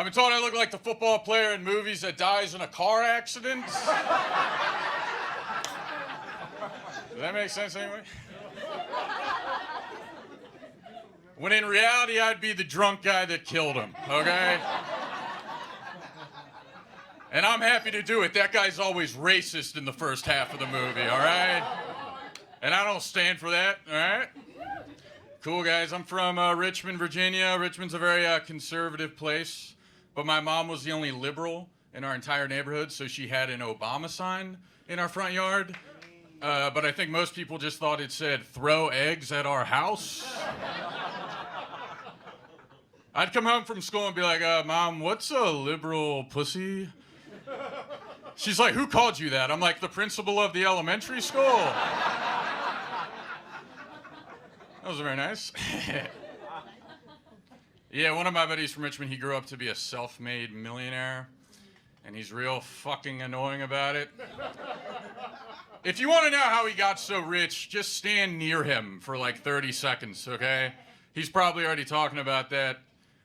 I've been told I look like the football player in movies that dies in a car accident. Does that make sense anyway? When in reality, I'd be the drunk guy that killed him, okay? And I'm happy to do it. That guy's always racist in the first half of the movie, all right? And I don't stand for that, all right? Cool, guys. I'm from Richmond, Virginia. Richmond's a very conservative place, but my mom was the only liberal in our entire neighborhood, so she had an Obama sign in our front yard. But I think most people just thought it said, "Throw eggs at our house." I'd come home from school and be like, Mom, what's a liberal pussy? She's like, who called you that? I'm like, the principal of the elementary school. That was very nice. Yeah, one of my buddies from Richmond, he grew up to be a self-made millionaire, and he's real fucking annoying about it. If you want to know how he got so rich, just stand near him for like 30 seconds, okay? He's probably already talking about that.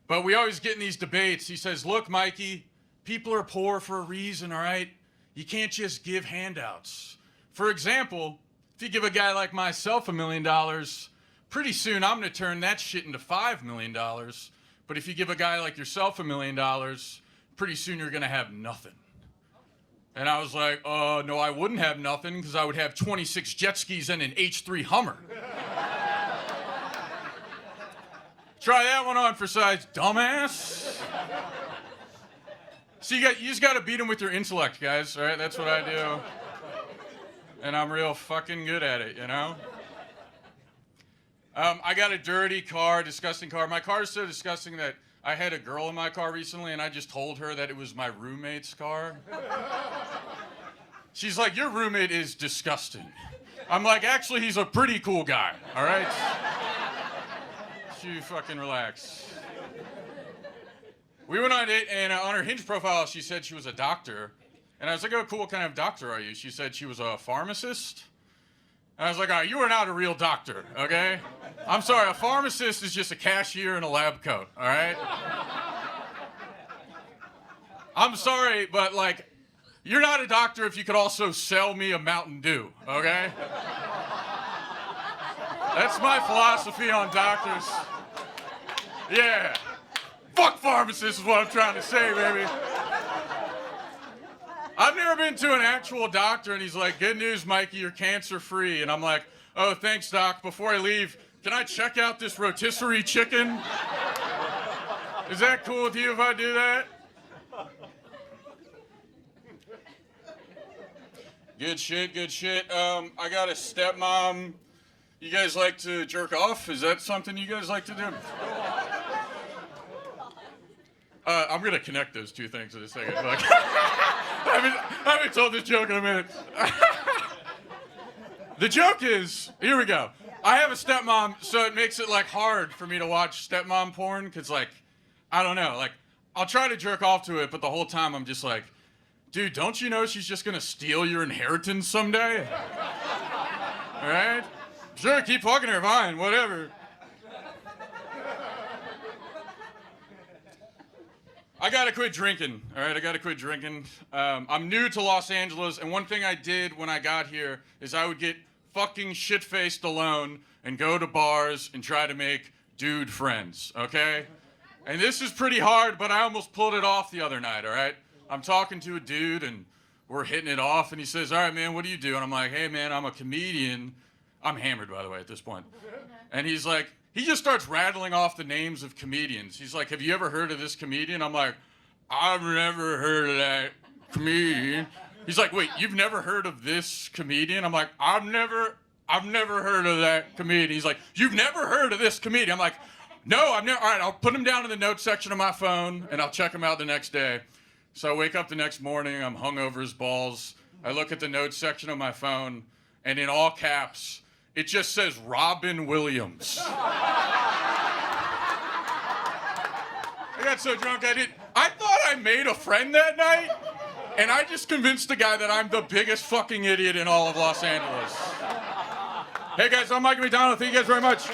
But we always get in these debates. He says, look, Mikey, people are poor for a reason, all right? You can't just give handouts. For example, if you give a guy like myself $1 million, pretty soon I'm going to turn that shit into $5 million. But if you give a guy like yourself $1 million, pretty soon you're going to have nothing. And I was like, no, I wouldn't have nothing because I would have 26 jet skis and an H3 Hummer. Try that one on for size, dumbass. So you just got to beat him with your intellect, guys, all right? That's what I do. And I'm real fucking good at it, you know? I got a dirty car, disgusting car. My car is so disgusting that I had a girl in my car recently, and I just told her that it was my roommate's car. She's like, your roommate is disgusting. I'm like, actually, he's a pretty cool guy, all right? You fucking relax. We went on a date, and on her Hinge profile, she said she was a doctor. And I was like, oh, cool, what kind of doctor are you? She said she was a pharmacist. And I was like, all right, you are not a real doctor, okay? I'm sorry, a pharmacist is just a cashier in a lab coat, all right? I'm sorry, but, like, you're not a doctor if you could also sell me a Mountain Dew, okay? That's my philosophy on doctors. Yeah. Fuck pharmacists is what I'm trying to say, baby. I've never been to an actual doctor, and he's like, good news, Mikey, you're cancer-free. And I'm like, oh, thanks, doc. Before I leave, can I check out this rotisserie chicken? Is that cool with you if I do that? Good shit, good shit. I got a stepmom. You guys like to jerk off? Is that something you guys like to do? I'm going to connect those two things in a second. Like, I haven't told this joke in a minute. The joke is, here we go. I have a stepmom, so it makes it, like, hard for me to watch stepmom porn, because, like, I don't know. Like, I'll try to jerk off to it, but the whole time I'm just like, dude, don't you know she's just going to steal your inheritance someday? All right? Sure, keep fucking her, fine, whatever. I gotta quit drinking, all right? I gotta quit drinking. I'm new to Los Angeles, and one thing I did when I got here is I would get fucking shit-faced alone and go to bars and try to make dude friends, okay? And this is pretty hard, but I almost pulled it off the other night, all right? I'm talking to a dude, and we're hitting it off, and he says, all right, man, what do you do? And I'm like, hey, man, I'm a comedian. I'm hammered, by the way, at this point. And he's like, he just starts rattling off the names of comedians. He's like, have you ever heard of this comedian? I'm like, I've never heard of that comedian. He's like, wait, you've never heard of this comedian? I'm like, I've never heard of that comedian. He's like, you've never heard of this comedian? I'm like, no, I've never. All right, I'll put him down in the notes section of my phone, and I'll check him out the next day. So I wake up the next morning, I'm hungover as balls. I look at the notes section of my phone, and in all caps, it just says Robin Williams. I got so drunk I thought I made a friend that night, and I just convinced the guy that I'm the biggest fucking idiot in all of Los Angeles. Hey guys, I'm Michael McDonald. Thank you guys very much.